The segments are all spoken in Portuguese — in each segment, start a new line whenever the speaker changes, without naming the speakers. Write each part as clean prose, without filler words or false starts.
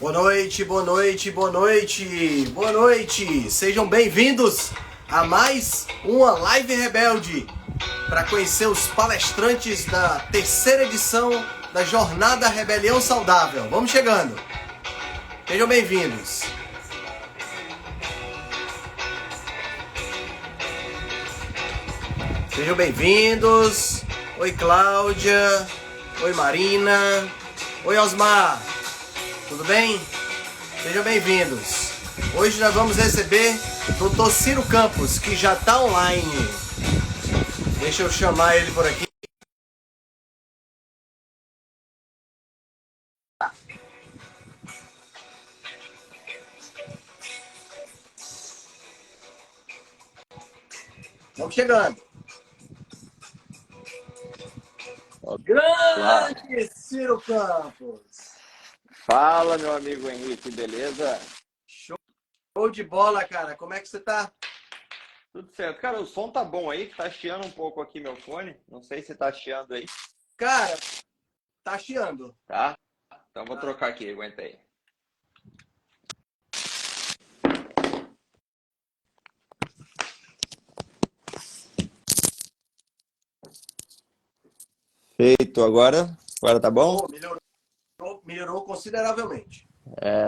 Boa noite, boa noite, boa noite, boa noite. Sejam bem-vindos a mais uma Live Rebelde para conhecer os palestrantes da terceira edição da Jornada Rebelião Saudável. Vamos chegando. Sejam bem-vindos. Sejam bem-vindos. Oi, Cláudia. Oi, Marina. Oi, Osmar. Tudo bem? Sejam bem-vindos. Hoje nós vamos receber o Dr. Ciro Campos, que já está online. Deixa eu chamar ele por aqui. Vamos chegando. Grande Ciro Campos.
Fala, meu amigo Henrique, beleza?
Show de bola, cara. Como é que você tá?
Tudo certo. Cara, o som tá bom aí, que tá chiando um pouco aqui meu fone. Não sei se tá chiando aí.
Cara, tá chiando.
Tá? Então vou trocar aqui, aguenta aí. Feito, agora tá bom?
Melhorou consideravelmente.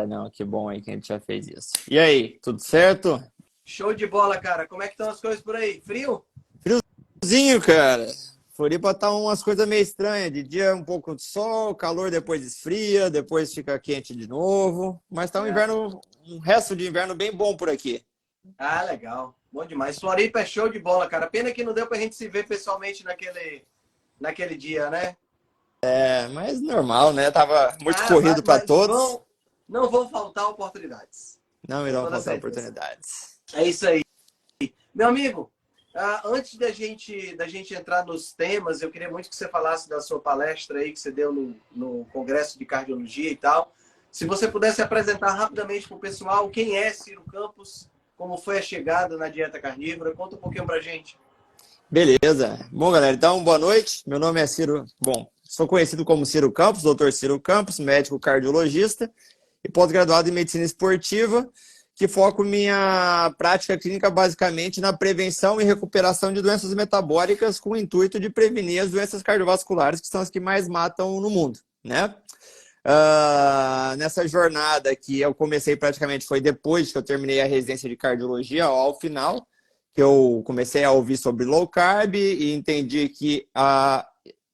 Não, que bom aí que a gente já fez isso. E aí, tudo certo?
Show de bola, cara. Como é que estão as coisas por aí? Frio?
Friozinho, cara. Floripa tá umas coisas meio estranhas. De dia um pouco de sol, calor depois esfria, depois fica quente de novo. Mas tá um resto de inverno bem bom por aqui.
Ah, legal. Bom demais. Floripa é show de bola, cara. Pena que não deu pra gente se ver pessoalmente naquele dia, né?
Mas normal, né? Tava muito corrido para todos.
Não vão faltar oportunidades.
Não irão faltar oportunidades.
É isso aí. Meu amigo, antes da gente entrar nos temas, eu queria muito que você falasse da sua palestra aí que você deu no Congresso de Cardiologia e tal. Se você pudesse apresentar rapidamente para o pessoal quem é Ciro Campos, como foi a chegada na dieta carnívora, conta um pouquinho pra gente.
Beleza. Bom, galera, então, boa noite. Meu nome é Ciro. Bom, sou conhecido como Ciro Campos, doutor Ciro Campos, médico cardiologista e pós-graduado em medicina esportiva, que foco minha prática clínica basicamente na prevenção e recuperação de doenças metabólicas com o intuito de prevenir as doenças cardiovasculares, que são as que mais matam no mundo, né? Nessa jornada que eu comecei praticamente foi depois que eu terminei a residência de cardiologia, ao final, que eu comecei a ouvir sobre low carb e entendi que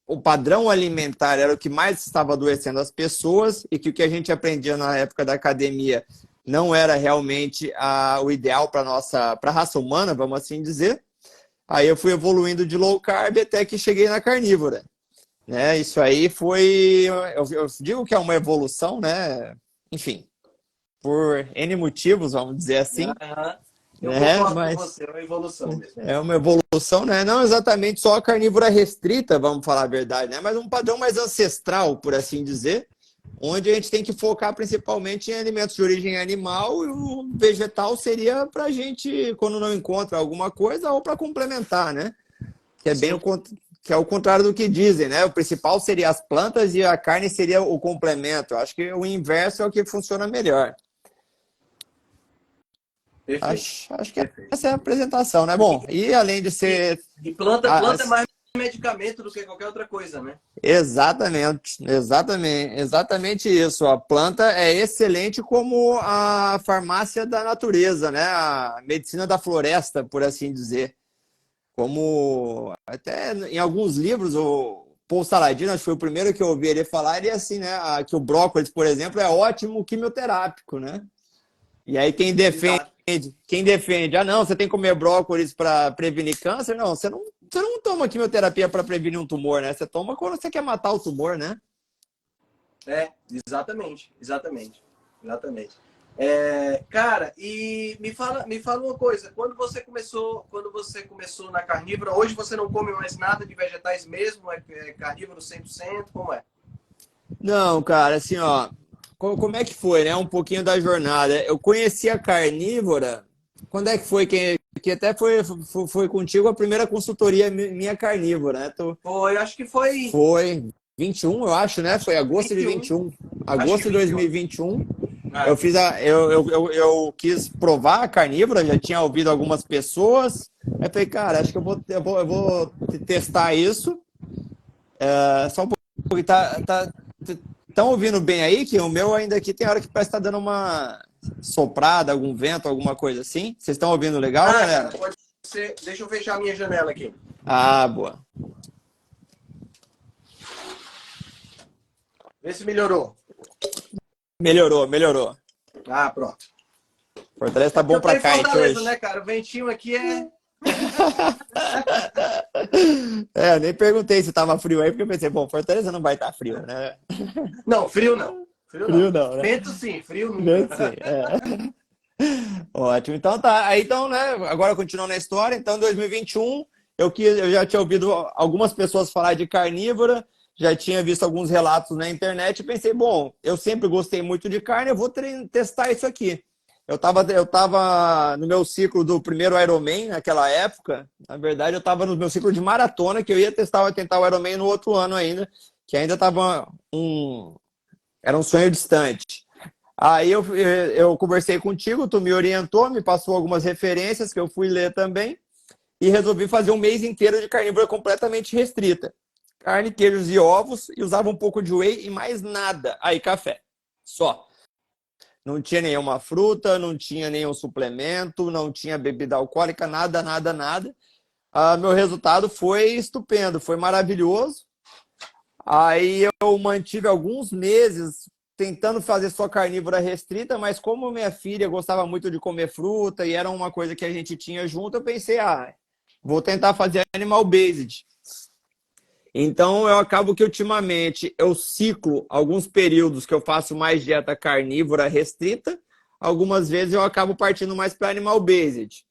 o padrão alimentar era o que mais estava adoecendo as pessoas e que o que a gente aprendia na época da academia não era realmente o ideal para a raça humana, vamos assim dizer. Aí eu fui evoluindo de low carb até que cheguei na carnívora. Né? Isso aí foi... Eu digo que é uma evolução, né? Enfim, por N motivos, vamos dizer assim.
Eu concordo com você, é uma evolução mesmo.
É uma evolução, né? Não exatamente só a carnívora restrita, vamos falar a verdade, né? Mas um padrão mais ancestral, por assim dizer, onde a gente tem que focar principalmente em alimentos de origem animal e o vegetal seria para a gente, quando não encontra alguma coisa, ou para complementar, né? Que é bem que é o contrário do que dizem, né? O principal seria as plantas e a carne seria o complemento. Acho que o inverso é o que funciona melhor. Acho que essa é a apresentação, né? Bom, e além de ser...
E planta é mais medicamento do que qualquer outra coisa, né?
Exatamente isso. A planta é excelente como a farmácia da natureza, né? A medicina da floresta, por assim dizer. Como até em alguns livros, o Paul Saladino, acho que foi o primeiro que eu ouvi ele falar, e assim, né? Que o brócolis, por exemplo, é ótimo quimioterápico, né? E aí quem defende, não, você tem que comer brócolis para prevenir câncer, não, você não toma quimioterapia para prevenir um tumor, né? Você toma quando você quer matar o tumor, né?
Exatamente. Cara, e me fala uma coisa, quando você começou na carnívora, hoje você não come mais nada de vegetais mesmo? É carnívoro 100%? Como é?
Não, cara, assim, ó, como é que foi, né? Um pouquinho da jornada. Eu conheci a carnívora, quando é que foi? Que até foi contigo a primeira consultoria minha carnívora, né?
Foi, acho que foi...
Foi 21, eu acho, né? Foi agosto de 21. Agosto de 2021. Eu fiz eu quis provar a carnívora, já tinha ouvido algumas pessoas. Aí falei, cara, acho que eu vou testar isso. Só um pouco. Estão ouvindo bem aí? Que o meu ainda aqui tem hora que parece que tá dando uma soprada, algum vento, alguma coisa assim. Vocês estão ouvindo legal, galera?
Cara, pode ser. Deixa eu fechar a minha janela aqui.
Ah, boa.
Vê se melhorou.
Melhorou.
Ah, pronto.
Fortaleza tá bom
Eu tô
pra
em
kite
Fortaleza,
hoje.
né, cara? O ventinho aqui é...
Eu nem perguntei se tava frio aí, porque eu pensei, bom, Fortaleza não vai estar frio, né?
Não, frio não. Frio não.
Frio não, né?
Vento sim, frio nunca.
Vento sim, Ótimo. Então tá. Aí então, né? Agora continuando a história. Então, em 2021, eu já tinha ouvido algumas pessoas falar de carnívora, já tinha visto alguns relatos na internet e pensei, bom, eu sempre gostei muito de carne, eu vou testar isso aqui. Eu tava no meu ciclo do primeiro Ironman naquela época. Na verdade, eu estava no meu ciclo de maratona, que eu ia tentar o Ironman no outro ano ainda, que ainda era um sonho distante. Aí eu conversei contigo, tu me orientou, me passou algumas referências que eu fui ler também e resolvi fazer um mês inteiro de carnívora completamente restrita. Carne, queijos e ovos e usava um pouco de whey e mais nada. Aí café. Só. Não tinha nenhuma fruta, não tinha nenhum suplemento, não tinha bebida alcoólica, nada, nada, nada. Meu resultado foi estupendo, foi maravilhoso. Aí eu mantive alguns meses tentando fazer só carnívora restrita, mas como minha filha gostava muito de comer fruta e era uma coisa que a gente tinha junto, eu pensei, vou tentar fazer animal based. Então eu acabo que ultimamente eu ciclo alguns períodos que eu faço mais dieta carnívora restrita, algumas vezes eu acabo partindo mais para animal based.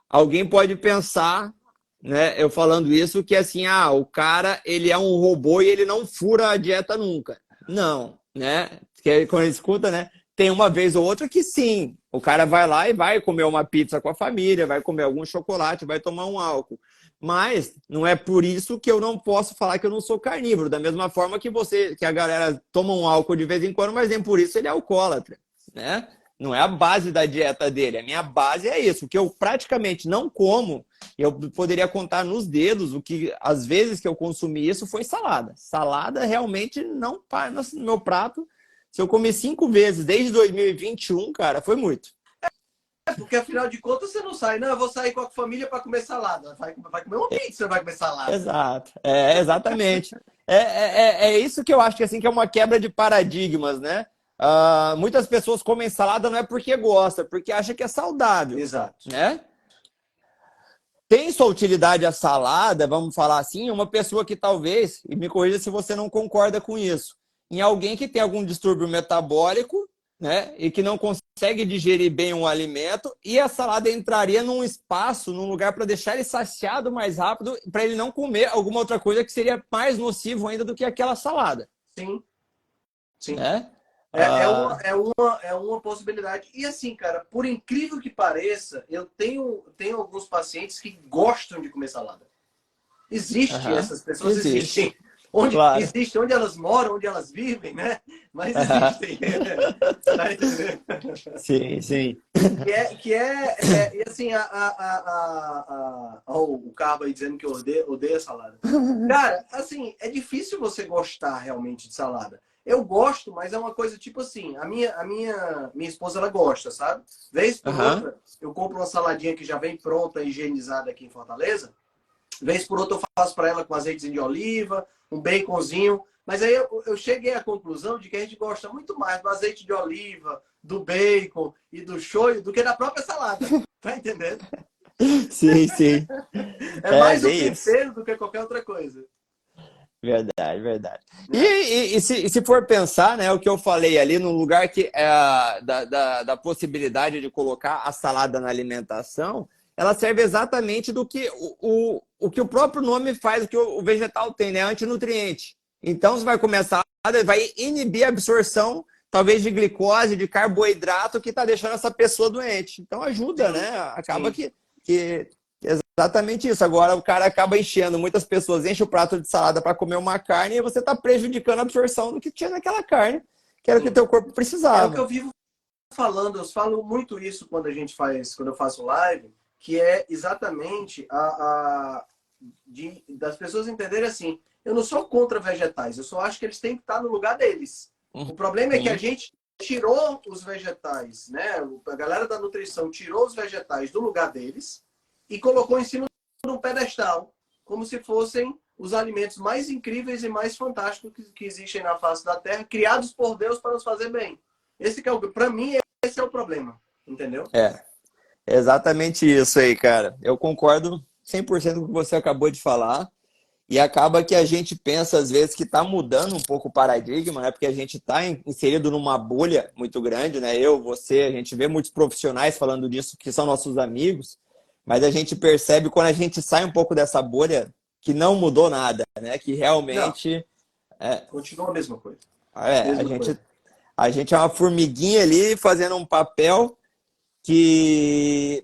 Alguém pode pensar, né, eu falando isso, que assim, o cara, ele é um robô e ele não fura a dieta nunca. Não, né? Porque quando ele escuta, né, tem uma vez ou outra que sim, o cara vai lá e vai comer uma pizza com a família, vai comer algum chocolate, vai tomar um álcool. Mas não é por isso que eu não posso falar que eu não sou carnívoro, da mesma forma que a galera toma um álcool de vez em quando, mas nem por isso ele é alcoólatra, né? Não é a base da dieta dele. A minha base é isso. O que eu praticamente não como, eu poderia contar nos dedos, as vezes que eu consumi isso foi salada. Salada realmente não para no meu prato. Se eu comi 5 vezes desde 2021, cara, foi muito.
Porque afinal de contas você não sai. Não, eu vou sair com a família para comer salada. Vai comer uma pizza, você vai comer salada.
Exato. Exatamente. É isso que eu acho que, assim, que é uma quebra de paradigmas, né? Muitas pessoas comem salada não é porque gosta, porque acha que é saudável.
Exato.
Né? Tem sua utilidade a salada, vamos falar assim, uma pessoa que talvez, e me corrija se você não concorda com isso, em alguém que tem algum distúrbio metabólico, né, e que não consegue digerir bem um alimento, e a salada entraria num espaço, num lugar para deixar ele saciado mais rápido, para ele não comer alguma outra coisa que seria mais nocivo ainda do que aquela salada.
Sim. Sim.
Né?
É uma possibilidade. E assim, cara, por incrível que pareça, eu tenho alguns pacientes que gostam de comer salada. Essas pessoas existem.
Claro.
Existe onde elas moram, onde elas vivem, né? Mas existem. Tá entendendo?
Sim, sim.
E assim, o Carbo aí dizendo que odeia salada. Cara, assim, é difícil você gostar realmente de salada. Eu gosto, mas é uma coisa tipo assim, a minha esposa, ela gosta, sabe? Vez por outra, eu compro uma saladinha que já vem pronta, higienizada aqui em Fortaleza. Vez por outra eu faço para ela com azeitezinho de oliva, um baconzinho. Mas aí eu cheguei à conclusão de que a gente gosta muito mais do azeite de oliva, do bacon e do shoyu do que da própria salada. Tá entendendo?
Sim, sim.
É mais o tempero do que qualquer outra coisa.
Verdade, verdade. E se for pensar, né, o que eu falei ali, no lugar que da possibilidade de colocar a salada na alimentação, ela serve exatamente do que o que o próprio nome faz, o que o vegetal tem, né? Antinutriente. Então, você vai comer a salada, vai inibir a absorção, talvez, de glicose, de carboidrato, que está deixando essa pessoa doente. Então, ajuda, né? Acaba que exatamente isso. Agora o cara acaba enchendo, muitas pessoas enchem o prato de salada para comer uma carne e você está prejudicando a absorção do que tinha naquela carne, que era o que o teu corpo precisava.
É o que eu vivo falando, eu falo muito isso quando quando eu faço live, que é exatamente das pessoas entenderem assim, eu não sou contra vegetais, eu só acho que eles têm que estar no lugar deles. O problema é que a gente tirou os vegetais, né? A galera da nutrição tirou os vegetais do lugar deles e colocou em cima de um pedestal, como se fossem os alimentos mais incríveis e mais fantásticos que existem na face da Terra, criados por Deus para nos fazer bem. Para mim, esse é o problema, entendeu?
É, exatamente isso aí, cara. Eu concordo 100% com o que você acabou de falar. E acaba que a gente pensa, às vezes, que está mudando um pouco o paradigma, né? Porque a gente está inserido numa bolha muito grande, né? Eu, você, a gente vê muitos profissionais falando disso, que são nossos amigos, mas a gente percebe quando a gente sai um pouco dessa bolha que não mudou nada, né? Que realmente...
Continua a mesma coisa.
A gente é uma formiguinha ali fazendo um papel que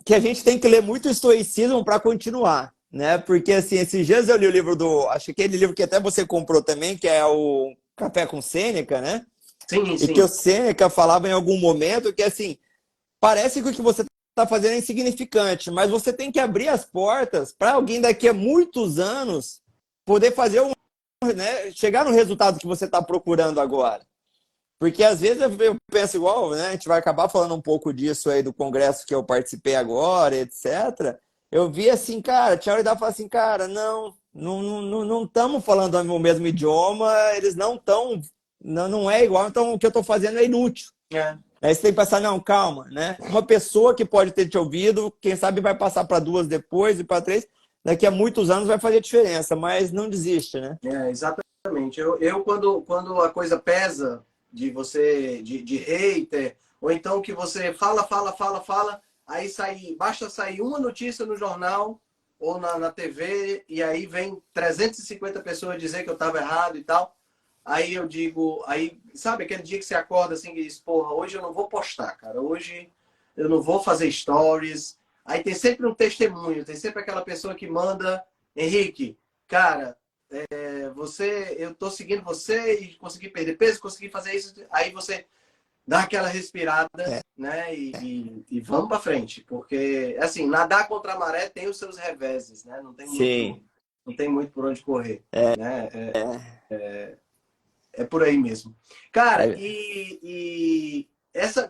a gente tem que ler muito estoicismo para continuar. Né? Porque assim, esses dias eu li o livro acho que aquele livro que até você comprou também, que é o Café com Sêneca, né?
Sim, sim.
E que o Sêneca falava em algum momento que assim, parece que o que você está fazendo é insignificante, mas você tem que abrir as portas para alguém daqui a muitos anos poder fazer né, chegar no resultado que você está procurando agora. Porque às vezes eu penso igual, né? A gente vai acabar falando um pouco disso aí do congresso que eu participei agora, etc. Eu vi assim, cara, tinha hora de falar assim, cara, não estamos falando o mesmo idioma, eles não estão, não é igual, então o que eu estou fazendo é inútil. Aí você tem que pensar, não, calma, né? Uma pessoa que pode ter te ouvido, quem sabe vai passar para 2 depois e para 3, daqui a muitos anos vai fazer diferença, mas não desiste, né?
Exatamente. Quando a coisa pesa de você, de hater, ou então que você fala, aí basta sair uma notícia no jornal ou na TV, e aí vem 350 pessoas dizer que eu estava errado e tal. Aí eu digo, sabe aquele dia que você acorda assim e diz, porra, hoje eu não vou postar, cara, hoje eu não vou fazer stories. Aí tem sempre um testemunho, tem sempre aquela pessoa que manda, Henrique, cara, eu tô seguindo você e consegui perder peso, consegui fazer isso. Aí você dá aquela respirada, né? E vamos para frente, porque assim, nadar contra a maré tem os seus reveses, né? Não tem muito por onde correr, né? É por aí mesmo. Cara,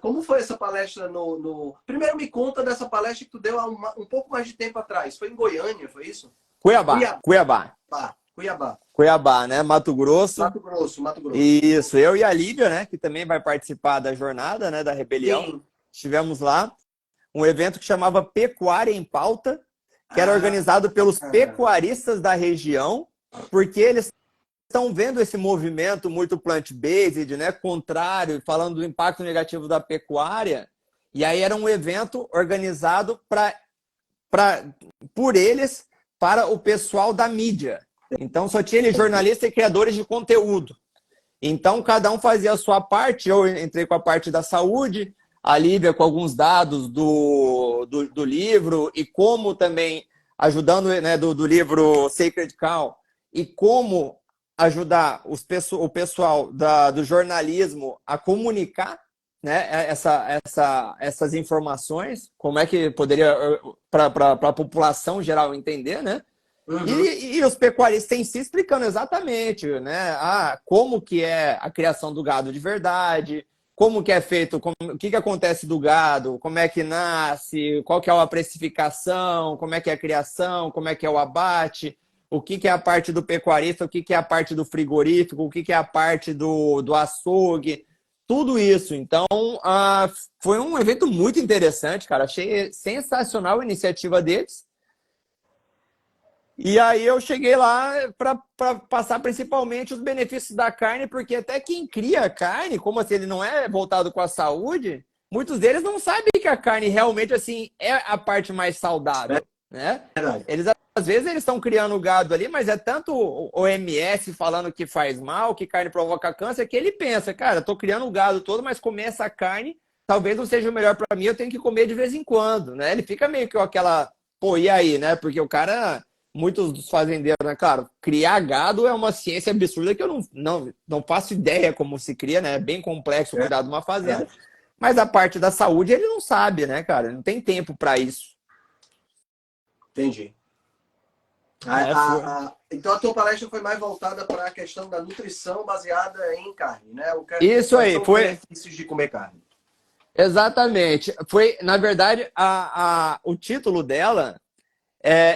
como foi essa palestra Primeiro me conta dessa palestra que tu deu há um pouco mais de tempo atrás. Foi em Goiânia, foi isso?
Cuiabá, né? Mato Grosso.
Mato Grosso.
Isso, eu e a Lívia, né? Que também vai participar da jornada, né? Da Rebelião.
Sim.
Estivemos lá. Um evento que chamava Pecuária em Pauta, que era organizado pelos pecuaristas da região, porque eles estão vendo esse movimento muito plant-based, né? Contrário, falando do impacto negativo da pecuária. E aí era um evento organizado por eles para o pessoal da mídia. Então só tinha jornalistas e criadores de conteúdo. Então cada um fazia a sua parte. Eu entrei com a parte da saúde, a Lívia com alguns dados do livro e como também ajudando, né, do livro Sacred Cow, e como ajudar o pessoal do jornalismo a comunicar, né, essas informações, como é que poderia, para a população geral entender, né? Uhum. E os pecuaristas em si explicando exatamente, né, como que é a criação do gado de verdade, como que é feito, o que acontece do gado, como é que nasce, qual que é a precificação, como é que é a criação, como é que é o abate, o que é a parte do pecuarista, o que é a parte do frigorífico, o que é a parte do açougue, tudo isso. Então, foi um evento muito interessante, cara. Achei sensacional a iniciativa deles. E aí eu cheguei lá para passar principalmente os benefícios da carne, porque até quem cria carne, como assim ele não é voltado com a saúde, muitos deles não sabem que a carne realmente assim é a parte mais saudável, né? Eles às vezes eles estão criando o gado ali, mas é tanto o OMS falando que faz mal, que carne provoca câncer, que ele pensa, cara, tô criando o gado todo, mas comer essa carne talvez não seja o melhor para mim, eu tenho que comer de vez em quando, né? Ele fica meio que aquela, pô, e aí, né? Porque o cara, muitos dos fazendeiros, né? Claro, criar gado é uma ciência absurda que eu não faço ideia como se cria, né? É bem complexo cuidar de uma fazenda. Mas a parte da saúde ele não sabe, né, cara? Não tem tempo para isso.
Entendi.
Foi.
Então a tua palestra foi mais voltada para a questão da nutrição baseada em carne, né?
Isso
Quais
aí,
são os
foi
benefícios de comer carne?
exatamente. Foi, na verdade, o título dela,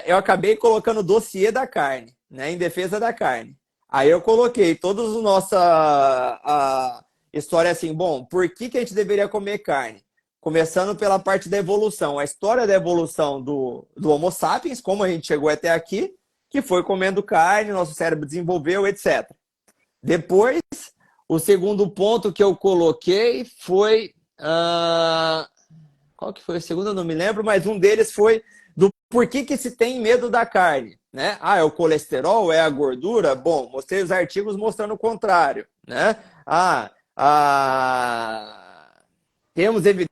eu acabei colocando dossiê da carne, né, em defesa da carne. Aí eu coloquei toda a nossa história assim, bom, por que a gente deveria comer carne? Começando pela parte da evolução, a história da evolução do Homo sapiens, como a gente chegou até aqui, que foi comendo carne, nosso cérebro desenvolveu, etc. Depois, o segundo ponto que eu coloquei foi... qual que foi o segundo? Eu não me lembro, mas um deles foi do porquê que se tem medo da carne, né? É o colesterol, é a gordura? Bom, mostrei os artigos mostrando o contrário, né? Temos evidência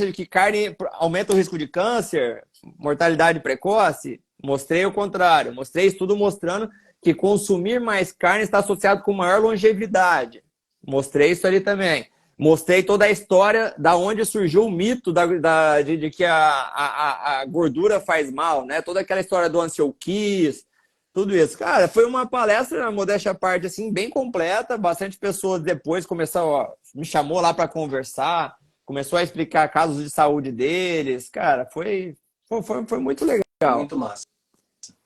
de que carne aumenta o risco de câncer, mortalidade precoce? Mostrei o contrário. Mostrei estudo mostrando que consumir mais carne está associado com maior longevidade. Mostrei isso ali também. Mostrei toda a história da onde surgiu o mito de que a gordura faz mal, né? Toda aquela história do Ansel Keys, tudo isso. Cara, foi uma palestra, modéstia à parte, assim, bem completa. Bastante pessoas depois me chamou lá para conversar, começou a explicar casos de saúde deles. Cara, foi muito legal.
Muito massa.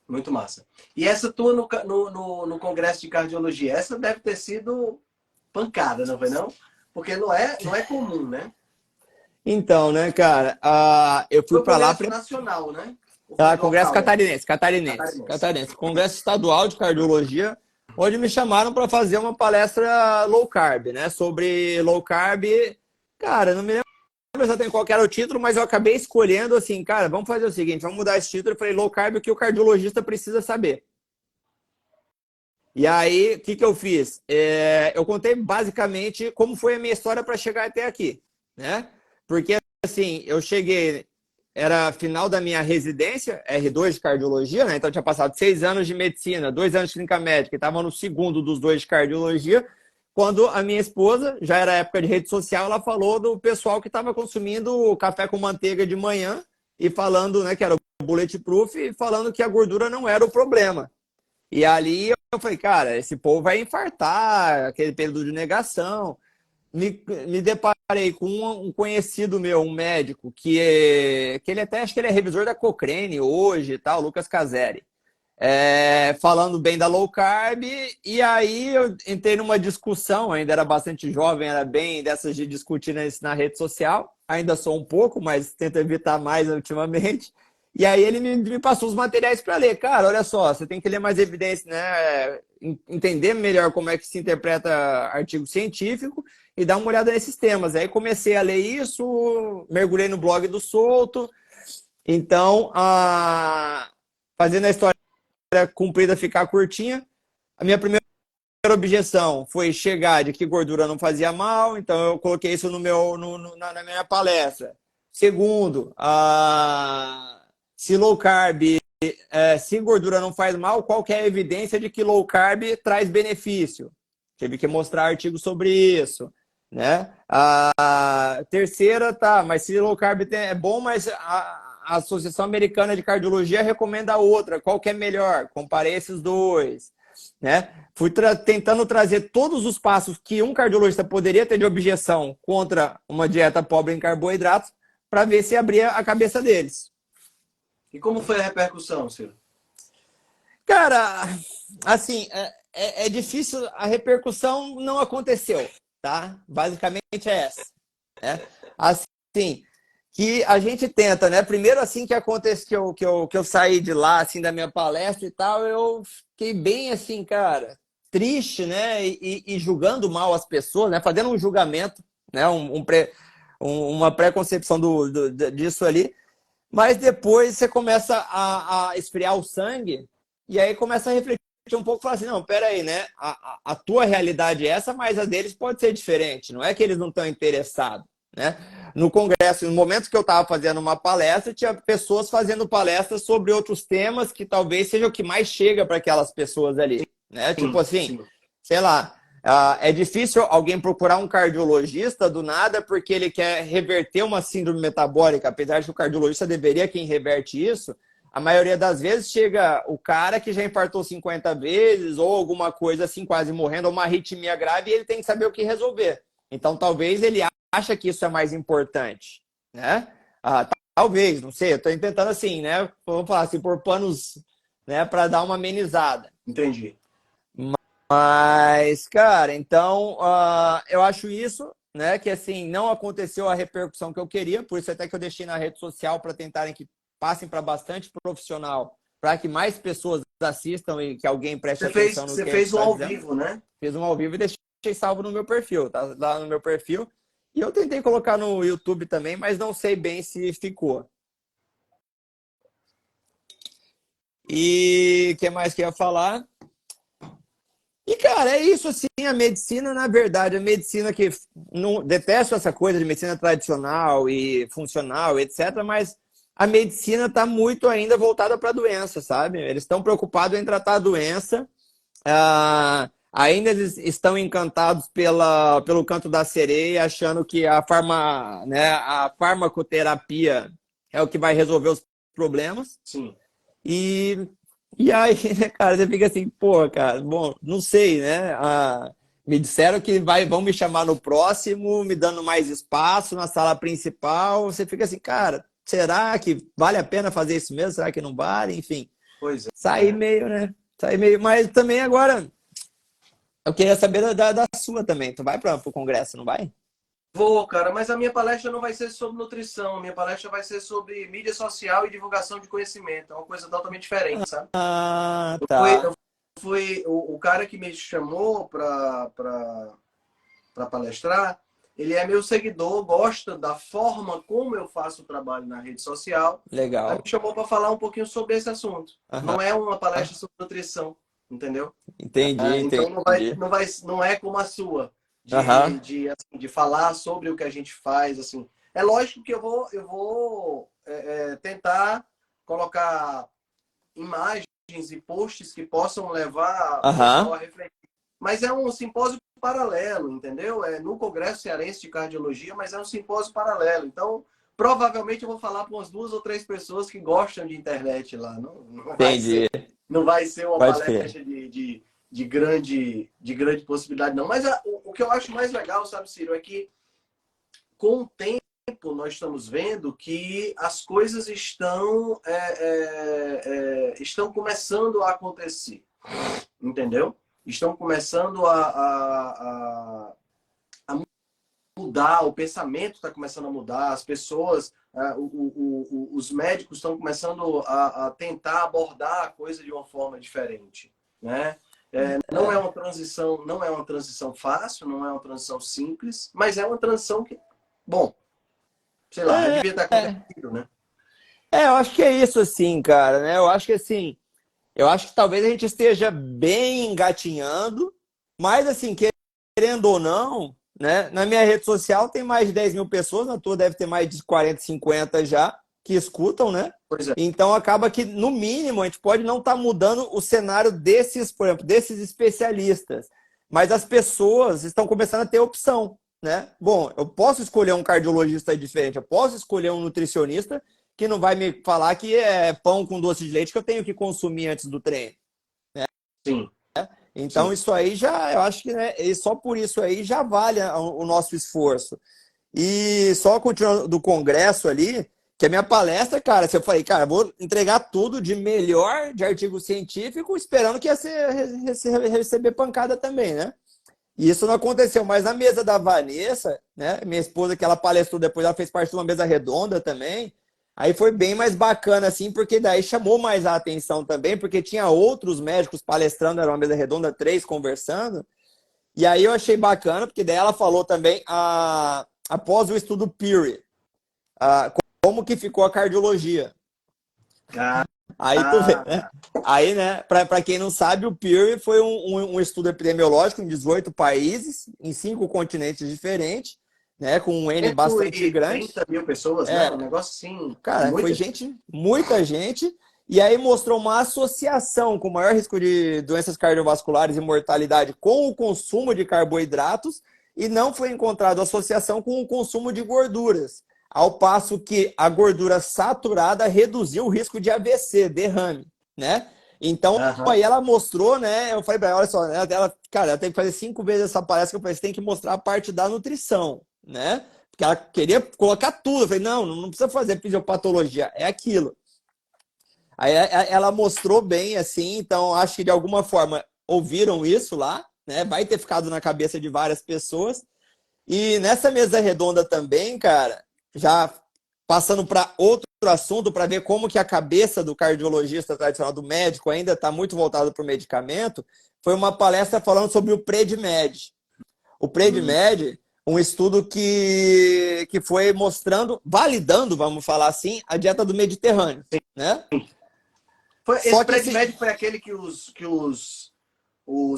Muito massa. E essa tua no Congresso de Cardiologia, essa deve ter sido pancada, não foi não? Porque não é comum, né?
Então, né, cara, eu fui para lá...
nacional, né?
Congresso Catarinense. Congresso Estadual de Cardiologia, onde me chamaram para fazer uma palestra low carb, né? Sobre low carb. Cara, não me lembro exatamente qual era o título, mas eu acabei escolhendo assim, cara, vamos fazer o seguinte, vamos mudar esse título. Eu falei, low carb, o que o cardiologista precisa saber. E aí, o que eu fiz? Eu contei basicamente como foi a minha história para chegar até aqui, né? Porque, assim, eu cheguei, era final da minha residência, R2 de cardiologia, né? Então, eu tinha passado 6 anos de medicina, 2 anos de clínica médica, e estava no segundo dos 2 de cardiologia, quando a minha esposa, já era época de rede social, ela falou do pessoal que estava consumindo café com manteiga de manhã e falando, né, que era o bulletproof, e falando que a gordura não era o problema. E ali eu falei, cara, esse povo vai infartar, aquele período de negação. Me deparei com um conhecido meu, um médico, que ele até, acho que ele é revisor da Cochrane hoje e tal, Lucas Caseri, falando bem da low carb, e aí eu entrei numa discussão, ainda era bastante jovem, era bem dessas de discutir na rede social, ainda sou um pouco, mas tento evitar mais ultimamente. E aí ele me passou os materiais para ler. Cara, olha só, você tem que ler mais evidências, né? Entender melhor como é que se interpreta artigo científico e dar uma olhada nesses temas. Aí comecei a ler isso, mergulhei no blog do Souto. Então, fazendo a história comprida ficar curtinha, a minha primeira objeção foi chegar de que gordura não fazia mal, então eu coloquei isso na minha palestra. Segundo, se low carb, se gordura não faz mal, qual que é a evidência de que low carb traz benefício? Tive que mostrar artigos sobre isso, né? A terceira, mas se low carb é bom, mas a Associação Americana de Cardiologia recomenda outra, qual que é melhor? Comparei esses dois, né? Fui tentando trazer todos os passos que um cardiologista poderia ter de objeção contra uma dieta pobre em carboidratos para ver se abria a cabeça deles.
E como foi a repercussão, Ciro?
Cara, assim, é difícil, a repercussão não aconteceu, tá? Basicamente é essa, né? Assim, que a gente tenta, né? Primeiro, assim que acontece que eu saí de lá, assim, da minha palestra e tal, eu fiquei bem assim, cara, triste, né? E julgando mal as pessoas, né? Fazendo um julgamento, né? Uma preconcepção disso ali. Mas depois você começa a esfriar o sangue e aí começa a refletir um pouco e falar assim, não, peraí, né? A tua realidade é essa, mas a deles pode ser diferente. Não é que eles não estão interessados, né? No congresso, no momento que eu estava fazendo uma palestra, tinha pessoas fazendo palestras sobre outros temas que talvez seja o que mais chega para aquelas pessoas ali, né? Tipo assim, sei lá, É difícil alguém procurar um cardiologista do nada porque ele quer reverter uma síndrome metabólica, apesar de que o cardiologista deveria quem reverte isso. A maioria das vezes chega o cara que já infartou 50 vezes ou alguma coisa assim, quase morrendo, ou uma arritmia grave, e ele tem que saber o que resolver. Então, talvez ele acha que isso é mais importante, né? Talvez, não sei, eu estou tentando assim, né? Vamos falar assim, por panos, né, para dar uma amenizada.
Entendi.
Mas, cara, então, eu acho isso, né, que assim, não aconteceu a repercussão que eu queria, por isso até que eu deixei na rede social para tentarem que passem para bastante profissional, para que mais pessoas assistam e que alguém preste atenção no que a gente
Você fez um
está
ao
dizendo.
vivo, né?
Fiz um ao vivo e deixei salvo no meu perfil, tá lá no meu perfil. E eu tentei colocar no YouTube também, mas não sei bem se ficou. E o que mais que eu ia falar? E, cara, é isso assim, a medicina, na verdade, a medicina que não detesto essa coisa de medicina tradicional e funcional, etc., mas a medicina está muito ainda voltada para a doença, sabe? Eles estão preocupados em tratar a doença. Ainda eles estão encantados pelo canto da sereia, achando que né, a farmacoterapia é o que vai resolver os problemas.
Sim.
E aí, né, cara, você fica assim, pô, cara, bom, não sei, né? Me disseram que vão me chamar no próximo, me dando mais espaço na sala principal. Você fica assim, cara, será que vale a pena fazer isso mesmo? Será que não vale? Enfim,
Pois é.
saí meio, né? Saí meio, mas também agora eu queria saber da sua também. Tu vai para o congresso, não vai?
Vou, cara, mas a minha palestra não vai ser sobre nutrição. A minha palestra vai ser sobre mídia social e divulgação de conhecimento. É uma coisa totalmente diferente, sabe?
Ah,
Eu
tá.
fui o cara que me chamou para palestrar. Ele é meu seguidor, gosta da forma como eu faço o trabalho na rede social. Aí me
Legal.
chamou para falar um pouquinho sobre esse assunto.
Aham.
Não é uma palestra sobre nutrição, entendeu?
Entendi,
Então
entendi.
não é como a sua
Aham.
de falar sobre o que a gente faz assim. É lógico que eu vou tentar colocar imagens e posts que possam levar o pessoal
Aham.
a refletir. Mas é um simpósio paralelo, entendeu? É no Congresso Cearense de Cardiologia, mas é um simpósio paralelo. Então, provavelmente eu vou falar para umas 2 ou 3 pessoas que gostam de internet lá.
Entendi.
Não vai ser uma
Pode crer.
palestra de grande possibilidade, não. Mas o que eu acho mais legal, sabe, Ciro, é que com o tempo nós estamos vendo que as coisas estão começando a acontecer, entendeu? Estão começando a mudar, o pensamento está começando a mudar, as pessoas, os médicos estão começando a tentar abordar a coisa de uma forma diferente, né? Não é uma transição fácil, não é uma transição simples, mas é uma transição que, bom, sei lá,
É,
devia ter acontecido, né?
eu acho que é isso assim, cara, né? Eu acho que assim, eu acho que talvez a gente esteja bem engatinhando, mas assim, querendo ou não, né? Na minha rede social tem mais de 10 mil pessoas, na tua deve ter mais de 40, 50 já, que escutam, né?
Pois é,
Então acaba que, no mínimo, a gente pode não estar mudando o cenário desses, por exemplo, desses especialistas, mas as pessoas estão começando a ter opção, né? Bom, eu posso escolher um cardiologista diferente, eu posso escolher um nutricionista que não vai me falar que é pão com doce de leite que eu tenho que consumir antes do treino.
sim,
Então,
sim.
isso aí já, eu acho que né, e só por isso aí já vale o nosso esforço. E só continuando do congresso ali, que a minha palestra, cara, se eu falei, cara, vou entregar tudo de melhor de artigo científico, esperando que ia receber pancada também, né? E isso não aconteceu, mas na mesa da Vanessa, né, minha esposa, que ela palestrou depois, ela fez parte de uma mesa redonda também. Aí foi bem mais bacana, assim, porque daí chamou mais a atenção também, porque tinha outros médicos palestrando, era uma mesa redonda, 3 conversando. E aí eu achei bacana, porque daí ela falou também, após o estudo PIRI, como que ficou a cardiologia.
Ah,
Aí tu vê, né? Aí, né, para quem não sabe, o PIRI foi um estudo epidemiológico em 18 países, em 5 continentes diferentes, né, com um N bastante grande.
130 mil pessoas, né? Um negócio assim,
Cara, foi
muita.
gente, muita gente. E aí mostrou uma associação com maior risco de doenças cardiovasculares e mortalidade com o consumo de carboidratos e não foi encontrado associação com o consumo de gorduras, ao passo que a gordura saturada reduziu o risco de AVC, derrame, né? Então, aí ela mostrou, né? Eu falei pra ela, olha só, cara, ela tem que fazer 5 vezes essa palestra que eu falei, você tem que mostrar a parte da nutrição, né? Porque ela queria colocar tudo. Eu falei, não precisa fazer fisiopatologia, é aquilo. Aí ela mostrou bem, assim, então acho que de alguma forma ouviram isso lá, né? Vai ter ficado na cabeça de várias pessoas. E nessa mesa redonda também, cara, já passando para outro assunto, para ver como que a cabeça do cardiologista tradicional, do médico, ainda está muito voltado para o medicamento, foi uma palestra falando sobre o PREDIMED. O PREDIMED, um estudo que foi mostrando, validando, vamos falar assim, a dieta do Mediterrâneo, né?
Esse PREDIMED foi aquele que os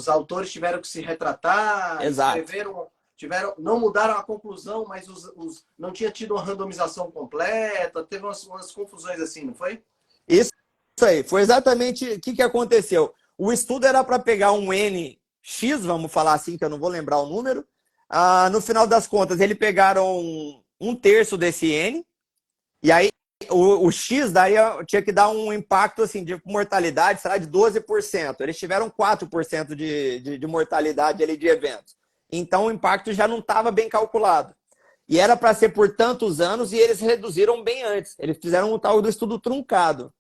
autores tiveram que se retratar,
Exato.
escreveram, não mudaram a conclusão, mas não tinha tido uma randomização completa, teve umas confusões assim, não foi?
Isso aí, foi exatamente o que aconteceu. O estudo era para pegar um NX, vamos falar assim, que eu não vou lembrar o número. No final das contas, eles pegaram um terço desse N, e aí o X tinha que dar um impacto assim, de mortalidade, será de 12%. Eles tiveram 4% de mortalidade ali de eventos. Então o impacto já não estava bem calculado. E era para ser por tantos anos e eles reduziram bem antes. Eles fizeram um tal do estudo truncado.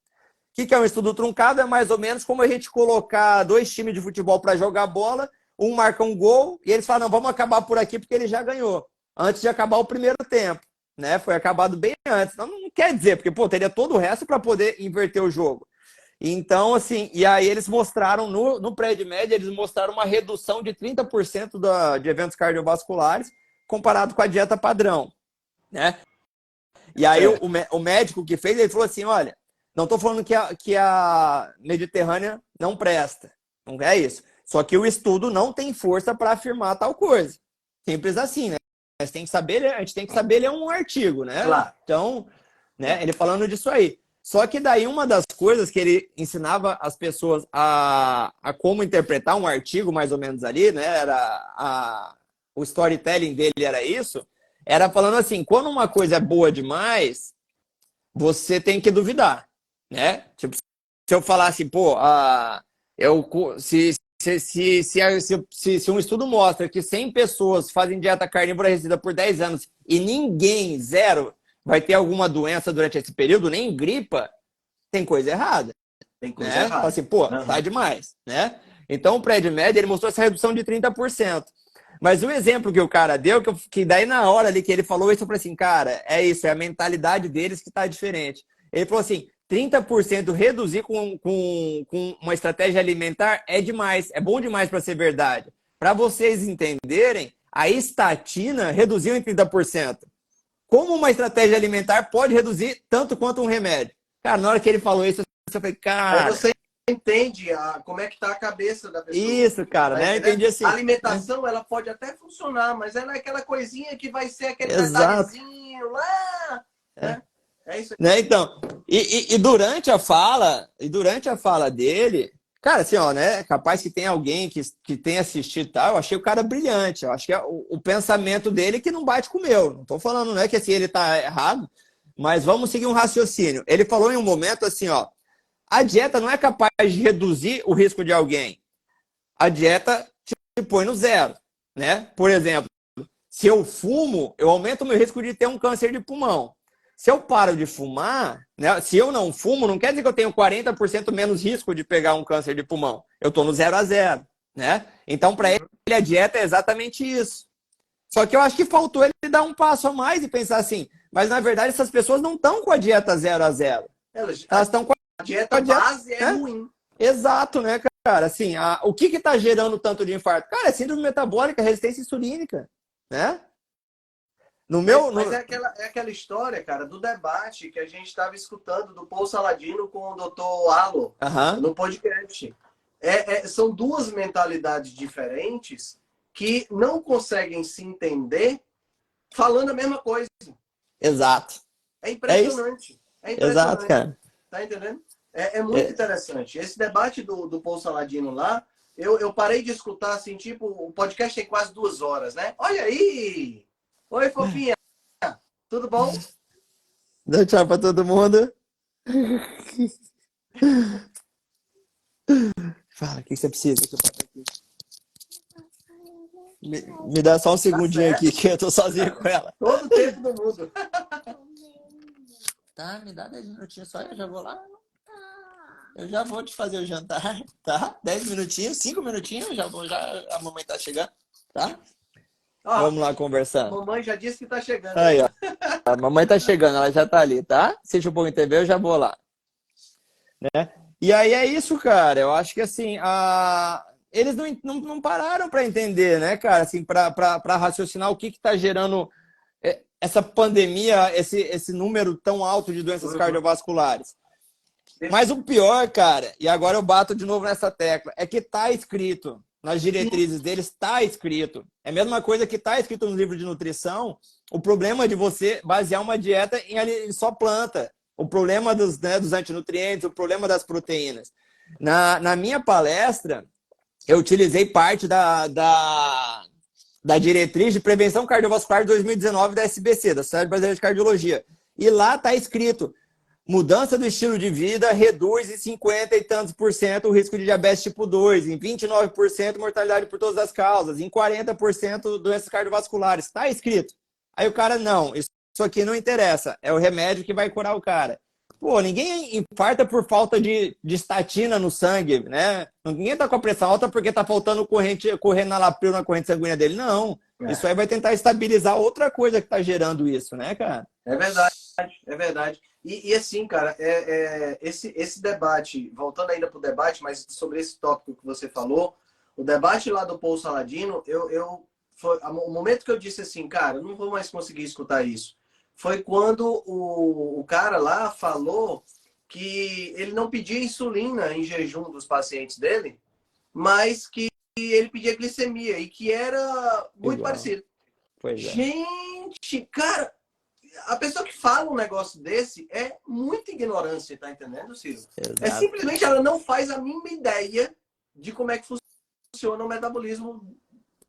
O que é um estudo truncado? É mais ou menos como a gente colocar 2 times de futebol para jogar bola, um marca um gol e eles falam, não, vamos acabar por aqui porque ele já ganhou, antes de acabar o primeiro tempo. Né? Foi acabado bem antes. Não quer dizer, porque pô, teria todo o resto para poder inverter o jogo. Então, assim, e aí eles mostraram, no PREDIMED, eles mostraram uma redução de 30% de eventos cardiovasculares comparado com a dieta padrão. Né? E aí o médico que fez, ele falou assim, olha, não estou falando que a Mediterrânea não presta. Não é isso. Só que o estudo não tem força para afirmar tal coisa. Simples assim, né? Mas tem que saber, a gente tem que saber ler um artigo, né?
Claro.
Então, né, ele falando disso aí. Só que daí uma das coisas que ele ensinava as pessoas a como interpretar um artigo, mais ou menos ali, né? O storytelling dele era isso. Era falando assim, quando uma coisa é boa demais, você tem que duvidar, né? Tipo, se eu falar assim, pô, se um estudo mostra que 100 pessoas fazem dieta carnívora resistida por 10 anos e ninguém, zero, vai ter alguma doença durante esse período, nem gripa, tem coisa errada.
Tem coisa
né?
errada.
Fala assim, pô, tá demais, né? Então o PREDIMED, ele mostrou essa redução de 30%. Mas o exemplo que o cara deu, que daí na hora ali que ele falou isso, eu falei assim, cara, é isso, é a mentalidade deles que tá diferente. Ele falou assim, 30% reduzir com uma estratégia alimentar é demais, é bom demais para ser verdade. Para vocês entenderem, a estatina reduziu em 30%. Como uma estratégia alimentar pode reduzir tanto quanto um remédio? Cara, na hora que ele falou isso, eu falei, cara...
Aí você entende como é que tá a cabeça da pessoa.
Isso, cara, né? Entendi assim.
A alimentação, ela pode até funcionar, mas ela é aquela coisinha que vai ser aquele
Exato.
detalhezinho lá, né? É isso aí.
Né? Então, e durante a fala dele, cara, assim, ó, né? Capaz que tem alguém que tenha assistido e tal, eu achei o cara brilhante. Eu acho que é o pensamento dele que não bate com o meu. Não tô falando, né, que assim, ele tá errado, mas vamos seguir um raciocínio. Ele falou em um momento assim, ó, a dieta não é capaz de reduzir o risco de alguém. A dieta te põe no zero, né? Por exemplo, se eu fumo, eu aumento o meu risco de ter um câncer de pulmão. Se eu paro de fumar, né? Se eu não fumo, não quer dizer que eu tenho 40% menos risco de pegar um câncer de pulmão. Eu estou no 0 a 0, né? Então, para ele, a dieta é exatamente isso. Só que eu acho que faltou ele dar um passo a mais e pensar assim, mas na verdade essas pessoas não estão com a dieta 0 a 0. Elas estão com
a dieta base é ruim.
Exato, né, cara? Assim, o que está gerando tanto de infarto? Cara, é síndrome metabólica, resistência insulínica, né?
Mas é aquela história, cara, do debate que a gente estava escutando do Paul Saladino com o Dr. Alo no podcast. São duas mentalidades diferentes que não conseguem se entender falando a mesma coisa.
Exato.
É impressionante. É impressionante.
Exato, cara.
Tá entendendo? É muito interessante. Esse debate do Paul Saladino lá, eu parei de escutar, assim, tipo, o podcast tem quase 2 horas, né? Olha aí! Oi, fofinha! Tudo bom?
Dá tchau pra todo mundo. Fala, o que você precisa? Deixa eu passar aqui. Me dá só um
Tá
segundinho aqui,
certo.
que eu tô sozinho com ela.
Todo o tempo do mundo.
Tá, me dá 10 minutinhos só, eu já vou lá. Eu já vou te fazer o jantar, tá? 10 minutinhos, 5 minutinhos, já vou, já a mamãe tá chegando, tá?
Ó,
Vamos lá
a
conversando.
mamãe já disse que tá chegando aí,
Aí, ó.
ó.
A mamãe tá chegando, ela já tá ali, tá? Assiste um pouco de TV, eu já vou lá, né? E aí é isso, cara. Eu acho que assim, eles não pararam para entender, né, cara? Assim, para raciocinar o que está gerando essa pandemia, esse número tão alto de doenças
Uhum.
cardiovasculares. Mas o pior, cara, e agora eu bato de novo nessa tecla, é que tá escrito nas
Sim.
diretrizes deles, está escrito. É a mesma coisa que está escrito no livro de nutrição. O problema de você basear uma dieta em só planta. O problema dos antinutrientes, o problema das proteínas. Na minha palestra, eu utilizei parte da diretriz de prevenção cardiovascular de 2019 da SBC, da Sociedade Brasileira de Cardiologia. E lá está escrito: mudança do estilo de vida reduz em 50 e tantos por cento o risco de diabetes tipo 2, em 29% mortalidade por todas as causas, em 40% doenças cardiovasculares. Está escrito. Aí o cara, não, isso aqui não interessa, é o remédio que vai curar o cara. Pô, ninguém infarta por falta de estatina no sangue, né? Ninguém tá com a pressão alta porque tá faltando correndo na corrente sanguínea dele. Não. Isso aí vai tentar estabilizar outra coisa que tá gerando isso, né, cara?
É verdade, é verdade. E assim, cara, esse debate, voltando ainda para o debate, mas sobre esse tópico que você falou, o debate lá do Paul Saladino, foi o momento que eu disse assim, cara, eu não vou mais conseguir escutar isso. Foi quando o cara lá falou que ele não pedia insulina em jejum dos pacientes dele, mas que ele pedia glicemia e que era muito
Igual.
parecido.
Pois é.
Gente, cara, a pessoa que fala um negócio desse é muita ignorância, tá entendendo, Ciro? É
Exato.
simplesmente ela não faz a mínima ideia de como é que funciona o metabolismo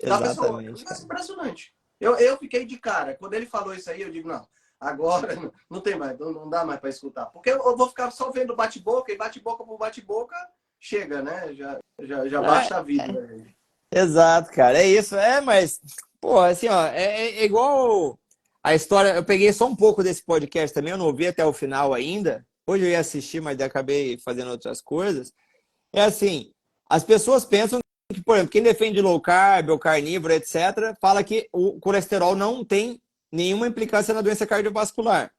da pessoa. É um
Exatamente, cara.
negócio impressionante. Eu fiquei de cara. Quando ele falou isso aí, eu digo, não, agora não tem mais, não dá mais para escutar. Porque eu vou ficar só vendo bate-boca e bate-boca por bate-boca, chega, né? Já basta a vida.
Exato, cara. É isso. Mas, pô, assim, ó, é igual a história. Eu peguei só um pouco desse podcast também, eu não ouvi até o final ainda. Hoje eu ia assistir, mas acabei fazendo outras coisas. É assim, as pessoas pensam que, por exemplo, quem defende low carb ou carnívoro, etc., fala que o colesterol não tem nenhuma implicância na doença cardiovascular.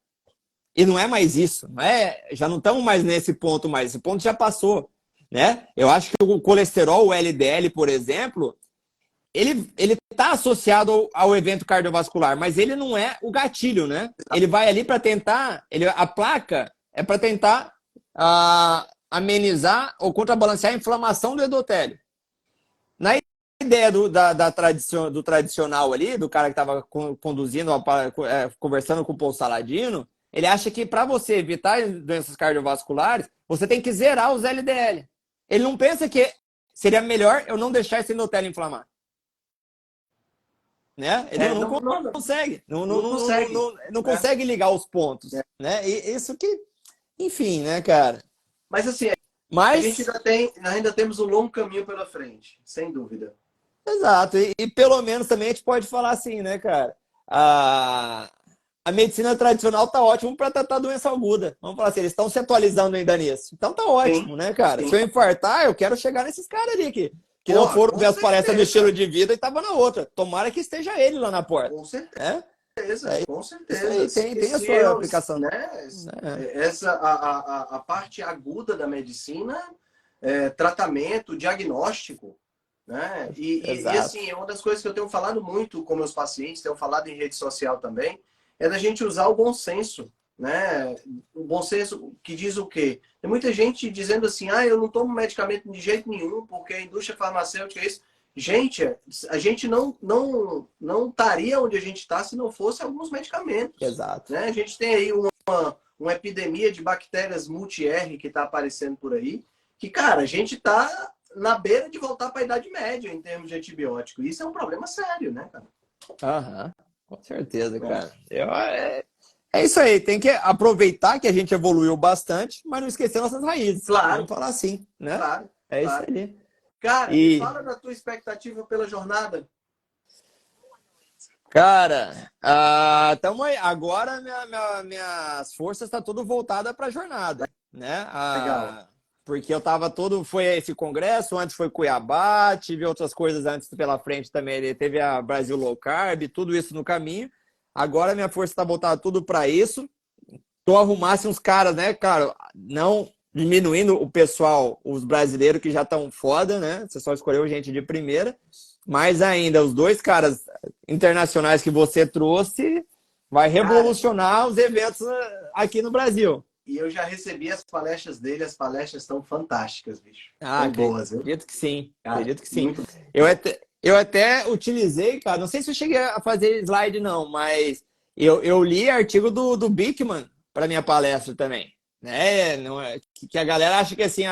E não é mais isso, não é? Já não estamos mais nesse ponto mais. Esse ponto já passou, né? Eu acho que o colesterol, o LDL, por exemplo, ele está associado ao evento cardiovascular, mas ele não é o gatilho, né? Ele vai ali para tentar, a placa é para tentar amenizar ou contrabalancear a inflamação do endotélio. Na ideia do tradicional ali, do cara que estava conduzindo, conversando com o Paul Saladino, ele acha que para você evitar doenças cardiovasculares, você tem que zerar os LDL. Ele não pensa que seria melhor eu não deixar esse endotélio inflamar. Né? Ele não consegue. Não consegue ligar os pontos. Né? E isso que, enfim, né, cara?
Mas assim, a gente ainda temos um longo caminho pela frente, sem dúvida.
Exato. E pelo menos também a gente pode falar assim, né, cara? A medicina tradicional tá ótimo para tratar doença aguda. Vamos falar assim, eles estão se atualizando ainda nisso. Então tá ótimo,
Sim,
né, cara?
sim.
Se eu infartar, eu quero chegar nesses caras ali que não foram ver as palestras do estilo de vida e estavam na outra. Tomara que esteja ele lá na porta.
Com certeza.
Né?
Com
Isso
certeza.
aí tem a sua aplicação.
Né, a parte aguda da medicina, tratamento, diagnóstico, né? E assim, uma das coisas que eu tenho falado muito com meus pacientes, tenho falado em rede social também, é da gente usar o bom senso, né? O bom senso que diz o quê? Tem muita gente dizendo assim, eu não tomo medicamento de jeito nenhum, porque a indústria farmacêutica é isso. Gente, a gente não estaria onde a gente está se não fosse alguns medicamentos.
Exato.
Né? A gente tem aí uma epidemia de bactérias multi-R que está aparecendo por aí, que, cara, a gente está na beira de voltar para a Idade Média em termos de antibiótico. Isso é um problema sério, né, cara?
Aham, com certeza, cara. É isso aí, tem que aproveitar que a gente evoluiu bastante, mas não esquecer nossas raízes.
Claro,
Vamos falar assim, né?
claro,
É isso
claro.
aí.
Cara, me
E,
fala da tua expectativa pela jornada.
cara, tamo aí. Agora minhas forças estão tudo voltada para a jornada, né?
Legal.
Porque eu tava todo. Foi esse congresso, antes foi Cuiabá, tive outras coisas antes pela frente também. Teve a Brasil Low Carb, tudo isso no caminho. Agora minha força está voltada tudo para isso. Tô arrumasse uns caras, né, cara? Não diminuindo o pessoal, os brasileiros que já estão foda, né? Você só escolheu gente de primeira. Mas ainda, os dois caras internacionais que você trouxe vai
Cara,
revolucionar os eventos aqui no Brasil.
e eu já recebi as palestras dele, as palestras estão fantásticas, bicho.
Ah,
Estão boas, viu?
acredito que sim.
Cara,
Acredito que sim.
muito.
Eu até utilizei, cara, não sei se eu cheguei a fazer slide, não, mas eu li artigo do Bickman para minha palestra também. Né? Não é, que a galera acha que assim,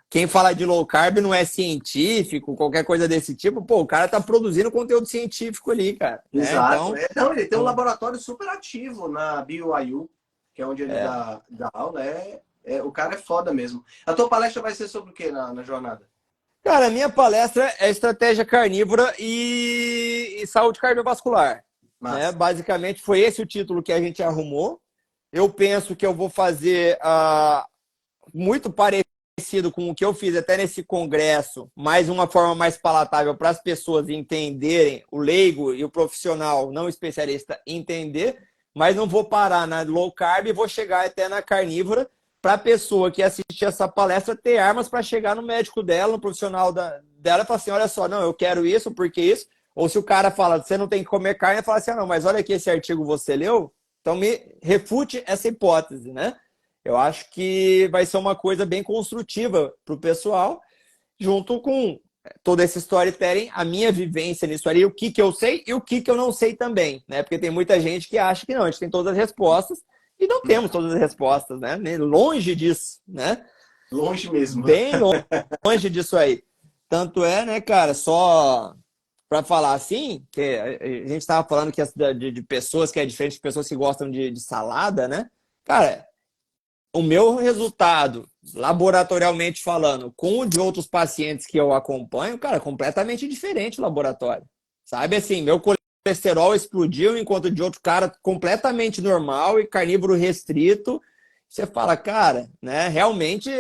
quem fala de low carb não é científico, qualquer coisa desse tipo. Pô, o cara tá produzindo conteúdo científico ali, cara. Né?
Exato.
Então,
Não, ele tem um laboratório super ativo na BYU, que é onde ele dá aula. O cara é foda mesmo. A tua palestra vai ser sobre o que na jornada?
cara, a minha palestra é estratégia carnívora e saúde cardiovascular. Né?
Massa.
Basicamente, foi esse o título que a gente arrumou. Eu penso que eu vou fazer muito parecido com o que eu fiz até nesse congresso, mas uma forma mais palatável para as pessoas entenderem, o leigo e o profissional não especialista entender, mas não vou parar na low carb e vou chegar até na carnívora para a pessoa que assistir essa palestra ter armas para chegar no médico dela, no profissional dela e falar assim, olha só, não, eu quero isso, porque isso. Ou se o cara fala, você não tem que comer carne, fala assim, não, mas olha aqui esse artigo você leu, então me refute essa hipótese, né? Eu acho que vai ser uma coisa bem construtiva para o pessoal, junto com todo esse storytelling, a minha vivência nisso ali, o que eu sei e o que eu não sei também, né? Porque tem muita gente que acha que não, a gente tem todas as respostas e não temos todas as respostas, né? Longe disso, né?
Longe mesmo.
Bem longe disso aí. Tanto é, né, cara, só para falar assim, que a gente estava falando que de pessoas que é diferente de pessoas que gostam de salada, né? Cara, o meu resultado, laboratorialmente falando, com o de outros pacientes que eu acompanho, cara, completamente diferente o laboratório. Sabe assim, meu colesterol explodiu, enquanto de outro cara completamente normal e carnívoro restrito. Você fala, cara, né, realmente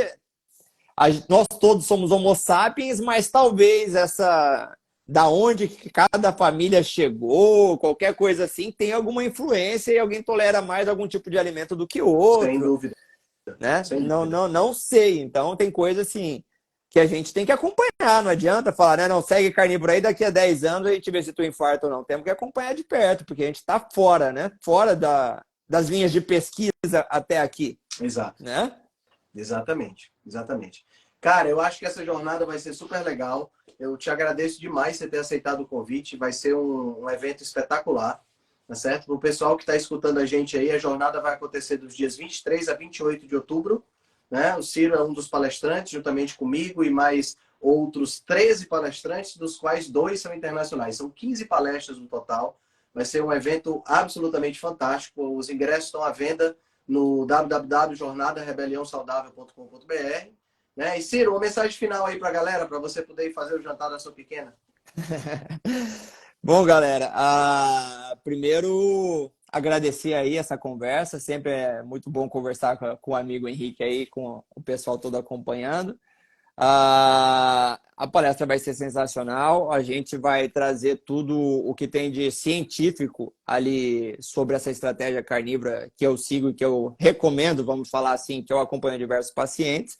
nós todos somos homo sapiens, mas talvez essa da onde que cada família chegou, qualquer coisa assim, tem alguma influência e alguém tolera mais algum tipo de alimento do que
Sem
outro,
dúvida.
né?
Sem
Não,
dúvida.
não, não sei. Então tem coisa assim que a gente tem que acompanhar. Não adianta falar, né? Não, segue carnívoro aí, daqui a 10 anos a gente vê se tu infarta ou não. Temos que acompanhar de perto, porque a gente está fora, né? Fora das linhas de pesquisa até aqui,
Exato.
né?
Exatamente. Exatamente. Cara, eu acho que essa jornada vai ser super legal. Eu te agradeço demais você ter aceitado o convite. Vai ser um evento espetacular, tá certo? Para o pessoal que está escutando a gente aí, a jornada vai acontecer dos dias 23 a 28 de outubro. Né? O Ciro é um dos palestrantes, juntamente comigo e mais outros 13 palestrantes, dos quais 2 são internacionais. São 15 palestras no total. Vai ser um evento absolutamente fantástico. Os ingressos estão à venda no www.jornadarebeliãosaudável.com.br. Né? E Ciro, uma mensagem final aí para a galera, para você poder fazer o jantar da sua pequena.
Bom, galera, primeiro agradecer aí essa conversa. Sempre é muito bom conversar com o amigo Henrique aí, com o pessoal todo acompanhando. A palestra vai ser sensacional. A gente vai trazer tudo o que tem de científico ali sobre essa estratégia carnívora que eu sigo e que eu recomendo, vamos falar assim, que eu acompanho diversos pacientes.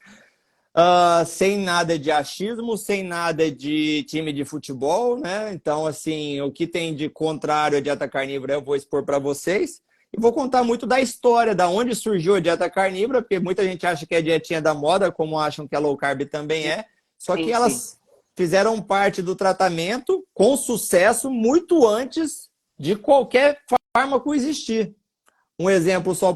Sem nada de achismo, sem nada de time de futebol, né? Então, assim, o que tem de contrário à dieta carnívora eu vou expor para vocês. E vou contar muito da história, da onde surgiu a dieta carnívora, porque muita gente acha que é a dietinha da moda, como acham que a low carb também é. Só que
Sim, sim.
elas fizeram parte do tratamento com sucesso muito antes de qualquer fármaco existir. Um exemplo só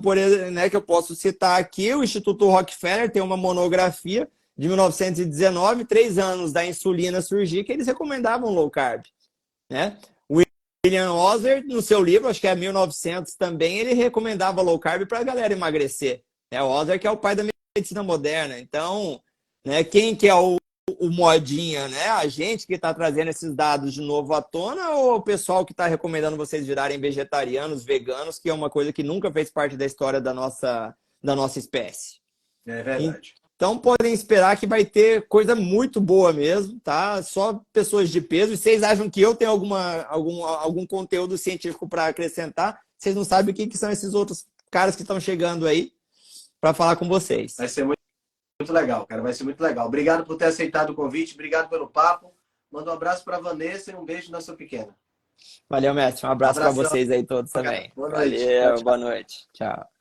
né, que eu posso citar aqui, o Instituto Rockefeller tem uma monografia de 1919, 3 anos da insulina surgir, que eles recomendavam low carb, né? O William Osler, no seu livro, acho que é 1900 também, ele recomendava low carb para a galera emagrecer. O Osler que é o pai da medicina moderna. Então, né, quem que é o modinha, né? A gente que está trazendo esses dados de novo à tona ou o pessoal que está recomendando vocês virarem vegetarianos, veganos, que é uma coisa que nunca fez parte da história da nossa espécie?
É verdade.
Então podem esperar que vai ter coisa muito boa mesmo, tá? Só pessoas de peso. E vocês acham que eu tenho algum conteúdo científico para acrescentar? Vocês não sabem o que são esses outros caras que estão chegando aí para falar com vocês.
Vai ser muito legal, cara. Vai ser muito legal. Obrigado por ter aceitado o convite. Obrigado pelo papo. Manda um abraço para a Vanessa e um beijo na sua pequena.
Valeu, mestre. Um abraço para vocês aí todos também.
Boa noite.
Valeu,
Tchau, tchau.
boa noite. Tchau.